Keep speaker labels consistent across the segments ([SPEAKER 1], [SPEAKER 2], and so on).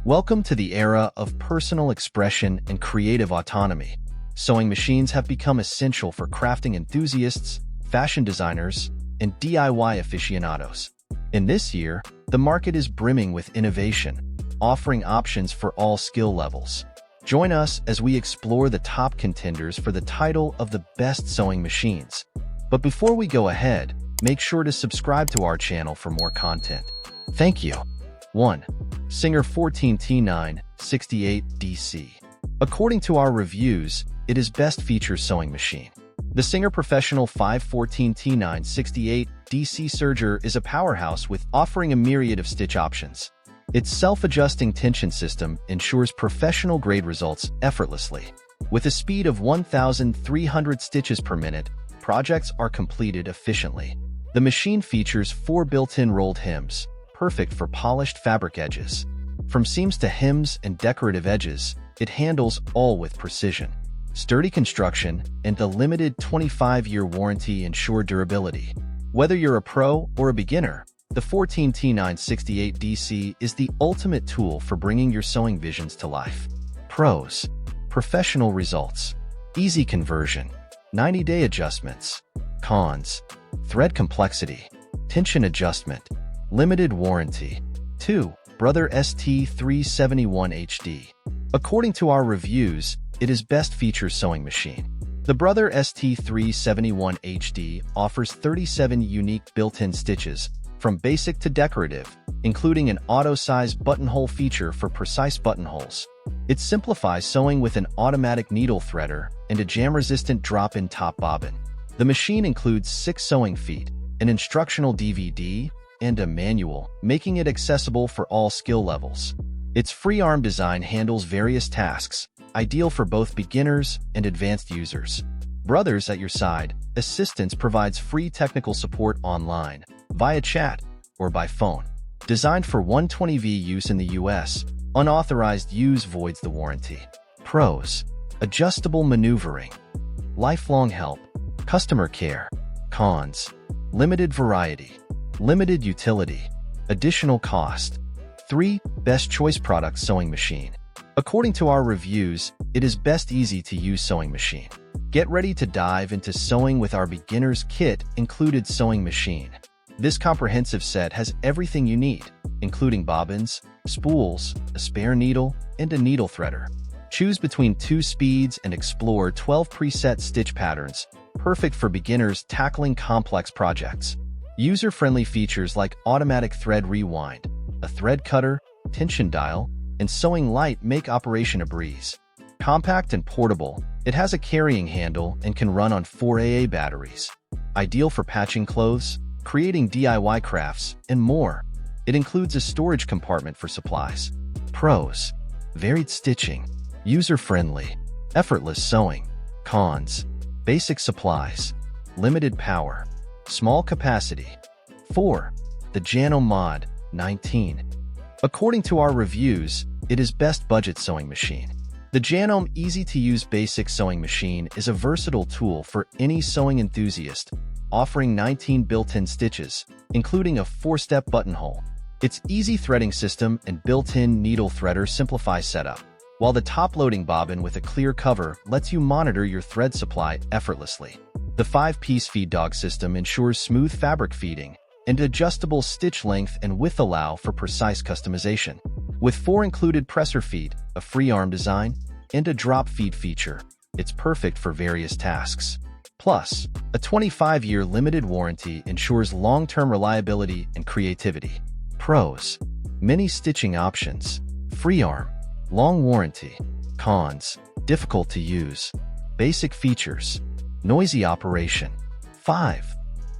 [SPEAKER 1] Welcome to the era of personal expression and creative autonomy. Sewing machines have become essential for crafting enthusiasts, fashion designers, and DIY aficionados. In this year, the market is brimming with innovation, offering options for all skill levels. Join us as we explore the top contenders for the title of the best sewing machines. But before we go ahead, make sure to subscribe to our channel for more content. Thank you. 1. Singer 14T968DC. According to our reviews, it is best features sewing machine. The Singer Professional 514T968DC serger is a powerhouse with offering a myriad of stitch options. Its self-adjusting tension system ensures professional-grade results effortlessly. With a speed of 1,300 stitches per minute, projects are completed efficiently. The machine features 4 built-in rolled hems, perfect for polished fabric edges. From seams to hems and decorative edges, it handles all with precision. Sturdy construction and the limited 25-year warranty ensure durability. Whether you're a pro or a beginner, the 14T968DC is the ultimate tool for bringing your sewing visions to life. Pros: professional results, easy conversion, 90-day adjustments. Cons: thread complexity, tension adjustment, limited warranty. 2. Brother ST371HD. According to our reviews, it is best features sewing machine. The Brother ST371HD offers 37 unique built-in stitches, from basic to decorative, including an auto-size buttonhole feature for precise buttonholes. It simplifies sewing with an automatic needle threader and a jam-resistant drop-in top bobbin. The machine includes 6 sewing feet, an instructional DVD, and a manual, making it accessible for all skill levels. Its free arm design handles various tasks, ideal for both beginners and advanced users. Brothers at your side, Assistance provides free technical support online, via chat, or by phone. Designed for 120V use in the US, unauthorized use voids the warranty. Pros: adjustable maneuvering, lifelong help, customer care. Cons: limited variety, limited utility, additional cost. 3. Best choice product sewing machine. According to our reviews, it is best easy-to-use sewing machine. Get ready to dive into sewing with our beginner's kit included sewing machine. This comprehensive set has everything you need, including bobbins, spools, a spare needle, and a needle threader. Choose between 2 speeds and explore 12 preset stitch patterns, perfect for beginners tackling complex projects. User-friendly features like automatic thread rewind, a thread cutter, tension dial, and sewing light make operation a breeze. Compact and portable, it has a carrying handle and can run on 4 AA batteries. Ideal for patching clothes, creating DIY crafts, and more. It includes a storage compartment for supplies. Pros: varied stitching, user-friendly, effortless sewing. Cons: basic supplies, limited power, small capacity. 4. The Janome MOD-19. According to our reviews, it is best budget sewing machine. The Janome easy-to-use basic sewing machine is a versatile tool for any sewing enthusiast, offering 19 built-in stitches, including a 4-step buttonhole. Its easy threading system and built-in needle threader simplify setup, while the top-loading bobbin with a clear cover lets you monitor your thread supply effortlessly. The 5-piece feed dog system ensures smooth fabric feeding, and adjustable stitch length and width allow for precise customization. With 4 included presser feet, a free arm design, and a drop feed feature, it's perfect for various tasks. Plus, a 25-year limited warranty ensures long-term reliability and creativity. Pros: many stitching options, free arm, long warranty. Cons: difficult to use, basic features, noisy operation. 5.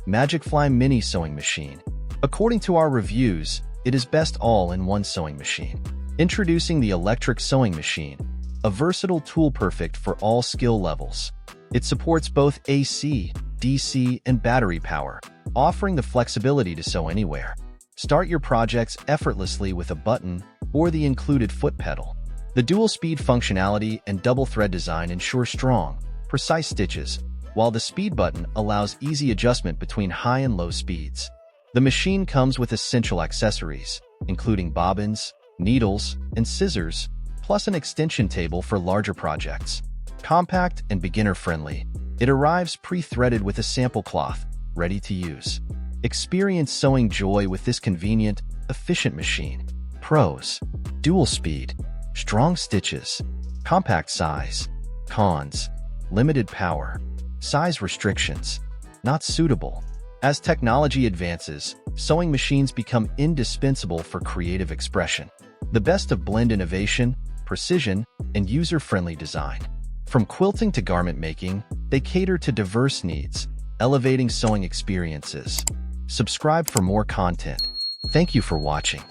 [SPEAKER 1] Magicfly Mini Sewing Machine. According to our reviews, it is best all-in-one sewing machine. Introducing the electric sewing machine, a versatile tool perfect for all skill levels. It supports both AC, DC, and battery power, offering the flexibility to sew anywhere. Start your projects effortlessly with a button or the included foot pedal. The dual-speed functionality and double-thread design ensure strong, precise stitches, while the speed button allows easy adjustment between high and low speeds. The machine comes with essential accessories, including bobbins, needles, and scissors, plus an extension table for larger projects. Compact and beginner-friendly, it arrives pre-threaded with a sample cloth, ready to use. Experience sewing joy with this convenient, efficient machine. Pros: dual speed, strong stitches, compact size. Cons: limited power, size restrictions, not suitable. As technology advances, sewing machines become indispensable for creative expression. The best of blend innovation, precision, and user-friendly design. From quilting to garment making, they cater to diverse needs, elevating sewing experiences. Subscribe for more content. Thank you for watching.